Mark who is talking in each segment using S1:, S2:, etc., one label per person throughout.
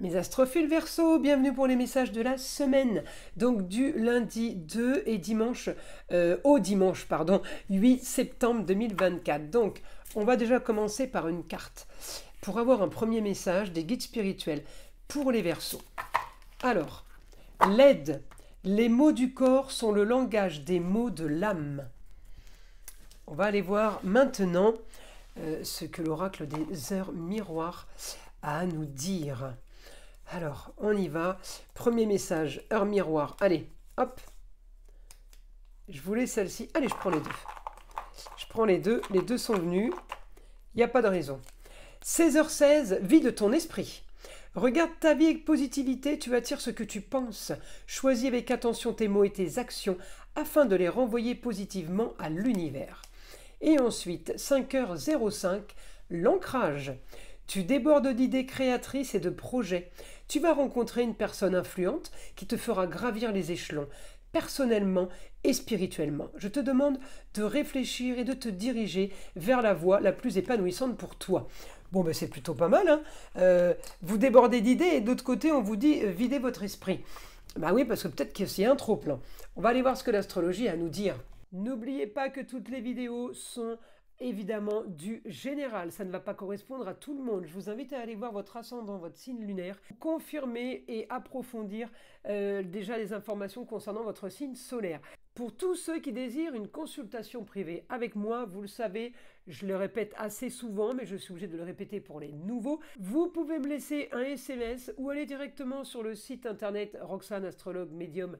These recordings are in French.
S1: Mes astrophiles Verseau, bienvenue pour les messages de la semaine, donc du lundi 2 et dimanche, au dimanche, 8 septembre 2024. Donc, on va déjà commencer par une carte pour avoir un premier message des guides spirituels pour les Verseaux. Alors, l'aide, les mots du corps sont le langage des mots de l'âme. On va aller voir maintenant ce que l'oracle des heures miroirs a à nous dire. Alors, on y va. Premier message, heure miroir. Allez, hop. Je voulais celle-ci. Allez, je prends les deux. Je prends les deux. Les deux sont venus. Il n'y a pas de raison. 16h16, vie de ton esprit. Regarde ta vie avec positivité, tu attires ce que tu penses. Choisis avec attention tes mots et tes actions afin de les renvoyer positivement à l'univers. Et ensuite, 5h05, l'ancrage. Tu débordes d'idées créatrices et de projets. Tu vas rencontrer une personne influente qui te fera gravir les échelons, personnellement et spirituellement. Je te demande de réfléchir et de te diriger vers la voie la plus épanouissante pour toi. Bon, ben c'est plutôt pas mal, hein. Vous débordez d'idées et d'autre côté, on vous dit videz votre esprit. Bah oui, parce que peut-être qu'il y a un trop-plein. On va aller voir ce que l'astrologie a à nous dire. N'oubliez pas que toutes les vidéos sont évidemment du général, ça ne va pas correspondre à tout le monde. Je vous invite à aller voir votre ascendant, votre signe lunaire, confirmer et approfondir déjà les informations concernant votre signe solaire. Pour tous ceux qui désirent une consultation privée avec moi, vous le savez, je le répète assez souvent, mais je suis obligé de le répéter pour les nouveaux. Vous pouvez me laisser un SMS ou aller directement sur le site internet Roxane Astrologue Médium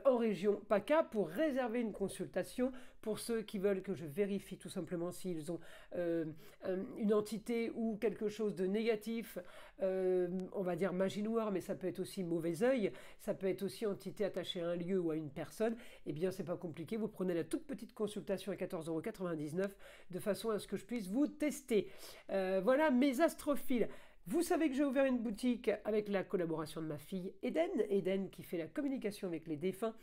S1: en région PACA pour réserver une consultation pour ceux qui veulent que je vérifie tout simplement s'ils ont une entité ou quelque chose de négatif, on va dire magie noire, mais ça peut être aussi mauvais œil, ça peut être aussi entité attachée à un lieu ou à une personne. Eh bien, c'est pas compliqué, vous prenez la toute petite consultation à 14,99 € de façon à ce que je puisse vous tester. Voilà mes astrophiles. Vous savez que j'ai ouvert une boutique avec la collaboration de ma fille Eden qui fait la communication avec les défunts,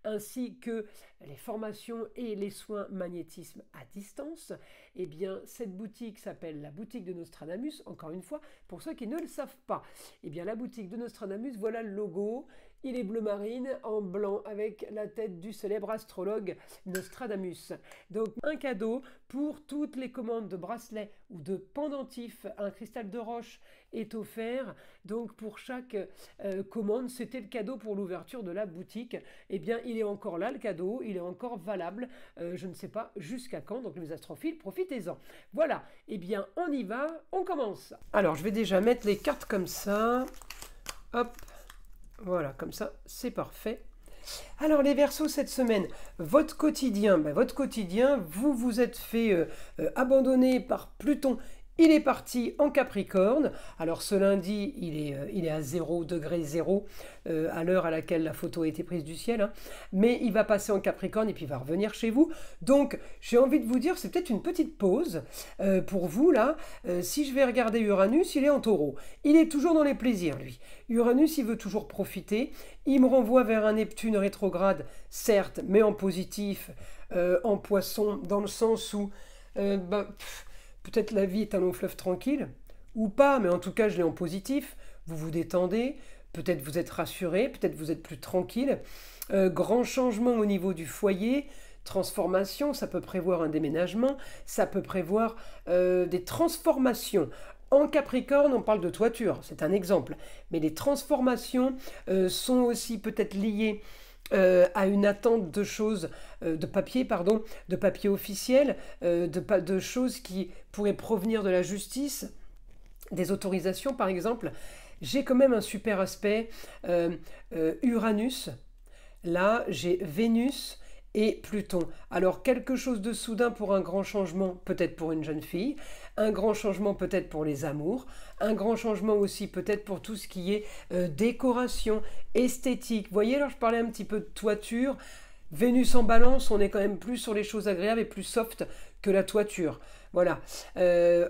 S1: ainsi que les formations et les soins magnétisme à distance. Eh bien, cette boutique s'appelle la boutique de Nostradamus, encore une fois, pour ceux qui ne le savent pas. Eh bien, la boutique de Nostradamus, voilà le logo. Il est bleu marine en blanc avec la tête du célèbre astrologue Nostradamus. Donc un cadeau pour toutes les commandes de bracelets ou de pendentifs. Un cristal de roche est offert. Donc pour chaque commande, c'était le cadeau pour l'ouverture de la boutique. Eh bien il est encore là le cadeau, il est encore valable. Je ne sais pas jusqu'à quand. Donc les astrophiles, profitez-en. Voilà, eh bien on y va, on commence. Alors je vais déjà mettre les cartes comme ça. Hop. Voilà, comme ça, c'est parfait. Alors les Verseaux cette semaine, votre quotidien, vous vous êtes fait abandonner par Pluton. Il est parti en Capricorne. Alors ce lundi, il est à 0°0 à l'heure à laquelle la photo a été prise du ciel. Hein. Mais il va passer en Capricorne et puis il va revenir chez vous. Donc j'ai envie de vous dire, c'est peut-être une petite pause pour vous là. Si je vais regarder Uranus, il est en Taureau. Il est toujours dans les plaisirs lui. Uranus, il veut toujours profiter. Il me renvoie vers un Neptune rétrograde, certes, mais en positif, en Poisson, dans le sens où... peut-être la vie est un long fleuve tranquille, ou pas, mais en tout cas je l'ai en positif, vous vous détendez, peut-être vous êtes rassuré, peut-être vous êtes plus tranquille. Grand changement au niveau du foyer, transformation, ça peut prévoir un déménagement, ça peut prévoir des transformations. En Capricorne, on parle de toiture, c'est un exemple, mais les transformations sont aussi peut-être liées à une attente de choses, de papier officiel, de choses qui pourraient provenir de la justice, des autorisations par exemple. J'ai quand même un super aspect, Uranus, là j'ai Vénus et Pluton. Alors quelque chose de soudain pour un grand changement, peut-être pour une jeune fille, un grand changement peut-être pour les amours, un grand changement aussi peut-être pour tout ce qui est décoration, esthétique. Vous voyez, alors je parlais un petit peu de toiture. Vénus en balance, on est quand même plus sur les choses agréables et plus soft que la toiture. Voilà.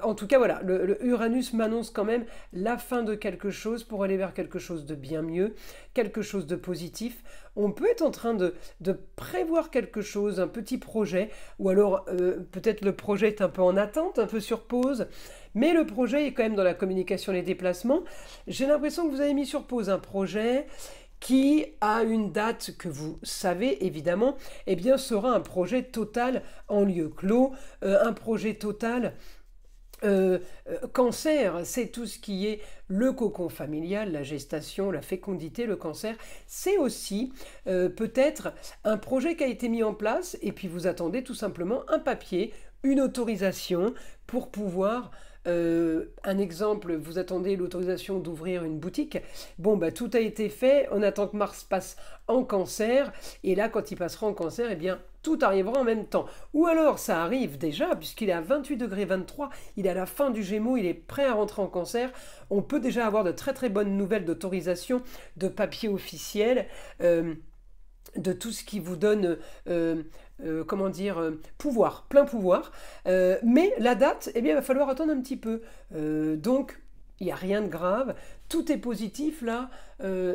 S1: En tout cas, voilà, le Uranus m'annonce quand même la fin de quelque chose pour aller vers quelque chose de bien mieux, quelque chose de positif. On peut être en train de prévoir quelque chose, un petit projet, ou alors peut-être le projet est un peu en attente, un peu sur pause, Mais le projet est quand même dans la communication et les déplacements. J'ai l'impression que vous avez mis sur pause un projet qui a une date que vous savez évidemment, eh bien sera un projet total en lieu clos, un projet total cancer, c'est tout ce qui est le cocon familial, la gestation, la fécondité, le cancer. C'est aussi peut-être un projet qui a été mis en place et puis vous attendez tout simplement un papier, une autorisation pour pouvoir... un exemple, vous attendez l'autorisation d'ouvrir une boutique. Bon, bah, tout a été fait. On attend que Mars passe en cancer. Et là, quand il passera en cancer, eh bien, tout arrivera en même temps. Ou alors, ça arrive déjà, puisqu'il est à 28 degrés 23. Il est à la fin du Gémeaux. Il est prêt à rentrer en cancer. On peut déjà avoir de très très bonnes nouvelles d'autorisation, de papier officiel, de tout ce qui vous donne... comment dire, pouvoir, plein pouvoir. Mais la date, eh bien, il va falloir attendre un petit peu. Donc, il n'y a rien de grave. Tout est positif, là.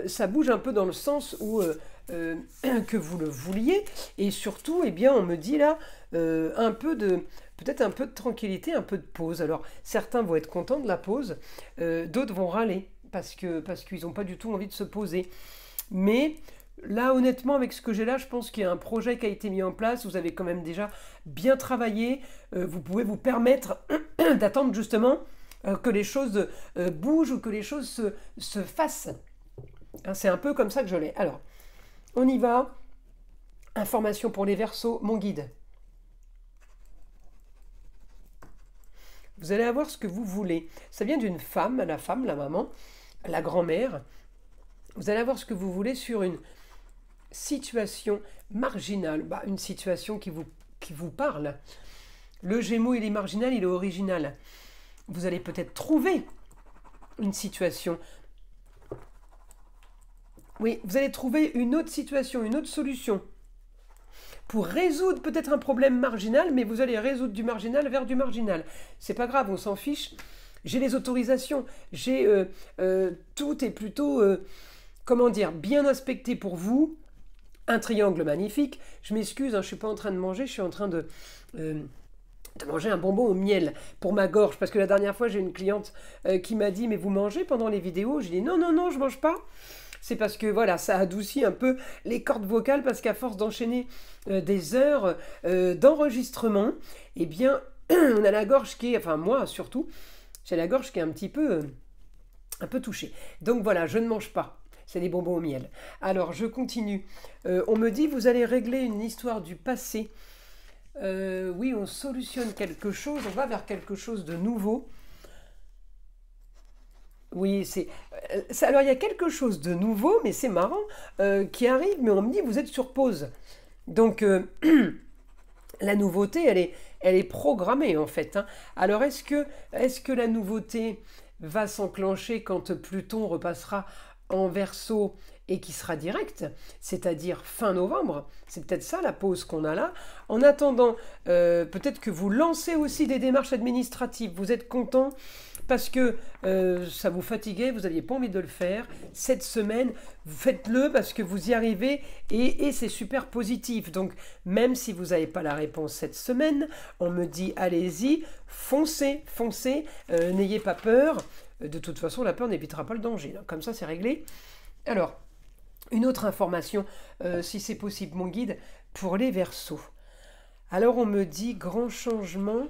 S1: Ça bouge un peu dans le sens où que vous le vouliez. Et surtout, eh bien, on me dit là, un peu de... peut-être un peu de tranquillité, un peu de pause. Alors, certains vont être contents de la pause. D'autres vont râler parce qu'ils n'ont pas du tout envie de se poser. Mais... là, honnêtement, avec ce que j'ai là, je pense qu'il y a un projet qui a été mis en place. Vous avez quand même déjà bien travaillé. Vous pouvez vous permettre d'attendre justement que les choses bougent ou que les choses se fassent. Hein, c'est un peu comme ça que je l'ai. Alors, on y va. Information pour les Verseaux, mon guide. Vous allez avoir ce que vous voulez. Ça vient d'une femme, la maman, la grand-mère. Vous allez avoir ce que vous voulez sur une situation marginale, une situation qui vous parle. Le Gémeaux, il est marginal, il est original. Vous allez peut-être trouver une situation. Oui, vous allez trouver une autre situation, une autre solution pour résoudre peut-être un problème marginal, mais vous allez résoudre du marginal vers du marginal. C'est pas grave, on s'en fiche. J'ai les autorisations, tout est plutôt, comment dire, bien inspecté pour vous. Un triangle magnifique. Je m'excuse, hein, je ne suis pas en train de manger, je suis en train de manger un bonbon au miel pour ma gorge. Parce que la dernière fois, j'ai une cliente qui m'a dit « Mais vous mangez pendant les vidéos ?» J'ai dit « Non, non, non, je ne mange pas. » C'est parce que voilà, ça adoucit un peu les cordes vocales parce qu'à force d'enchaîner des heures d'enregistrement, eh bien, on a la gorge qui est, enfin moi surtout, j'ai la gorge qui est un peu touchée. Donc voilà, je ne mange pas. C'est des bonbons au miel. Alors, je continue. On me dit, vous allez régler une histoire du passé. Oui, on solutionne quelque chose, on va vers quelque chose de nouveau. Oui, alors, il y a quelque chose de nouveau, mais c'est marrant, qui arrive, mais on me dit, vous êtes sur pause. Donc, la nouveauté, elle est programmée, en fait. Hein. Alors, est-ce que la nouveauté va s'enclencher quand Pluton repassera en Verseau et qui sera direct, c'est-à-dire fin novembre. C'est peut-être ça la pause qu'on a là. En attendant, peut-être que vous lancez aussi des démarches administratives. Vous êtes content parce que ça vous fatiguait, vous n'aviez pas envie de le faire. Cette semaine, faites-le parce que vous y arrivez et c'est super positif. Donc, même si vous n'avez pas la réponse cette semaine, on me dit allez-y, foncez, foncez, n'ayez pas peur. De toute façon, la peur n'évitera pas le danger. Comme ça, c'est réglé. Alors, une autre information, si c'est possible, mon guide, pour les Verseaux. Alors, on me dit grand changement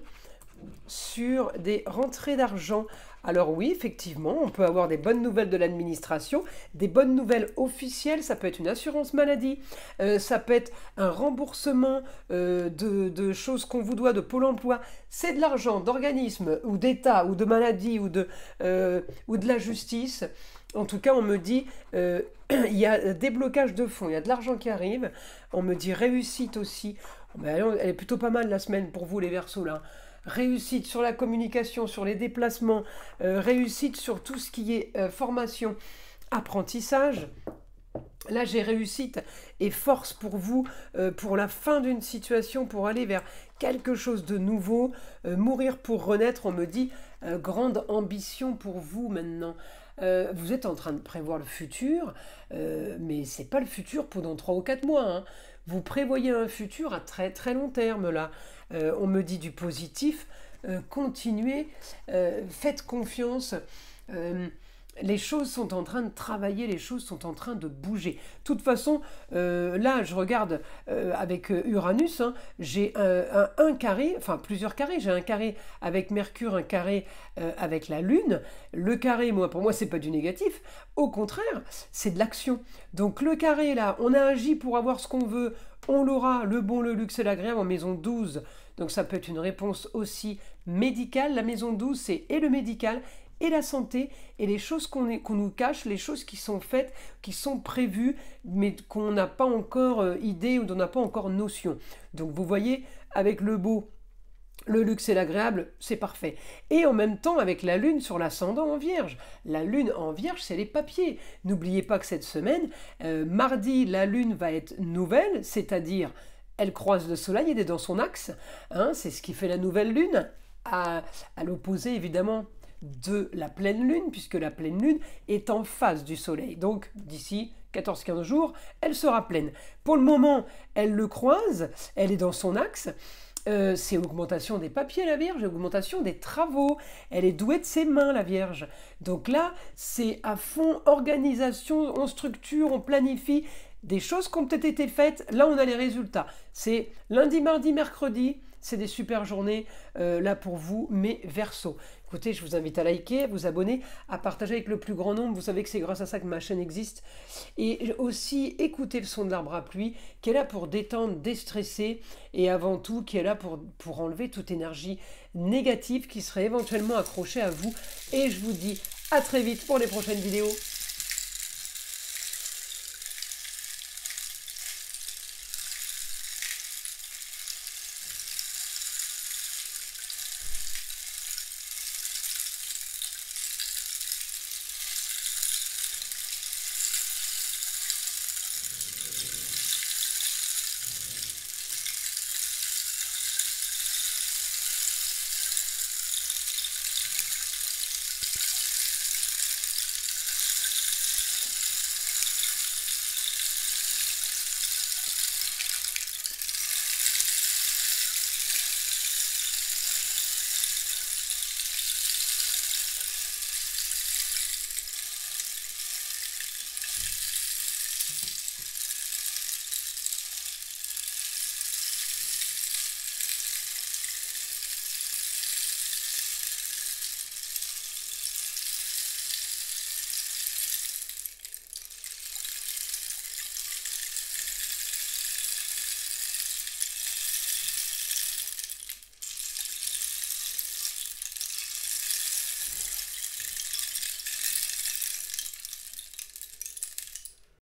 S1: sur des rentrées d'argent. Alors oui, effectivement, on peut avoir des bonnes nouvelles de l'administration, des bonnes nouvelles officielles, ça peut être une assurance maladie, ça peut être un remboursement de choses qu'on vous doit de Pôle emploi. C'est de l'argent d'organismes ou d'État ou de maladie ou de la justice. En tout cas, on me dit, il y a des blocages de fonds, il y a de l'argent qui arrive. On me dit réussite aussi. Ben, elle est plutôt pas mal la semaine pour vous les Verseaux là. Réussite sur la communication, sur les déplacements, réussite sur tout ce qui est formation, apprentissage. Là, j'ai réussite et force pour vous, pour la fin d'une situation, pour aller vers quelque chose de nouveau, mourir pour renaître. On me dit, grande ambition pour vous maintenant. Vous êtes en train de prévoir le futur, mais ce n'est pas le futur pour dans 3 ou 4 mois. Hein. Vous prévoyez un futur à très très long terme là. On me dit du positif. continuez, faites confiance. Les choses sont en train de travailler, les choses sont en train de bouger. De toute façon, là, je regarde avec Uranus, hein, j'ai un carré, enfin plusieurs carrés. J'ai un carré avec Mercure, un carré avec la Lune. Le carré, pour moi, c'est pas du négatif. Au contraire, c'est de l'action. Donc le carré, là, on a agi pour avoir ce qu'on veut. On l'aura, le bon, le luxe et l'agréable en maison 12. Donc ça peut être une réponse aussi médicale. La maison 12, c'est et le médical et la santé, et les choses qu'on nous cache, les choses qui sont faites, qui sont prévues, mais qu'on n'a pas encore idée ou dont on n'a pas encore notion. Donc vous voyez, avec le beau, le luxe et l'agréable, c'est parfait. Et en même temps, avec la lune sur l'ascendant en vierge. La lune en vierge, c'est les papiers. N'oubliez pas que cette semaine, mardi, la lune va être nouvelle, c'est-à-dire elle croise le soleil, elle est dans son axe. Hein, c'est ce qui fait la nouvelle lune, à l'opposé évidemment de la pleine lune, puisque la pleine lune est en face du soleil. Donc d'ici 14-15 jours, elle sera pleine. Pour le moment, elle le croise, elle est dans son axe. C'est augmentation des papiers, la Vierge, augmentation des travaux. Elle est douée de ses mains, la Vierge. Donc là, c'est à fond organisation, on structure, on planifie. Des choses qui ont peut-être été faites, là on a les résultats. C'est lundi, mardi, mercredi, c'est des super journées là pour vous, mes Verseaux. Écoutez, je vous invite à liker, à vous abonner, à partager avec le plus grand nombre. Vous savez que c'est grâce à ça que ma chaîne existe. Et aussi, écoutez le son de l'arbre à pluie, qui est là pour détendre, déstresser, et avant tout, qui est là pour enlever toute énergie négative qui serait éventuellement accrochée à vous. Et je vous dis à très vite pour les prochaines vidéos.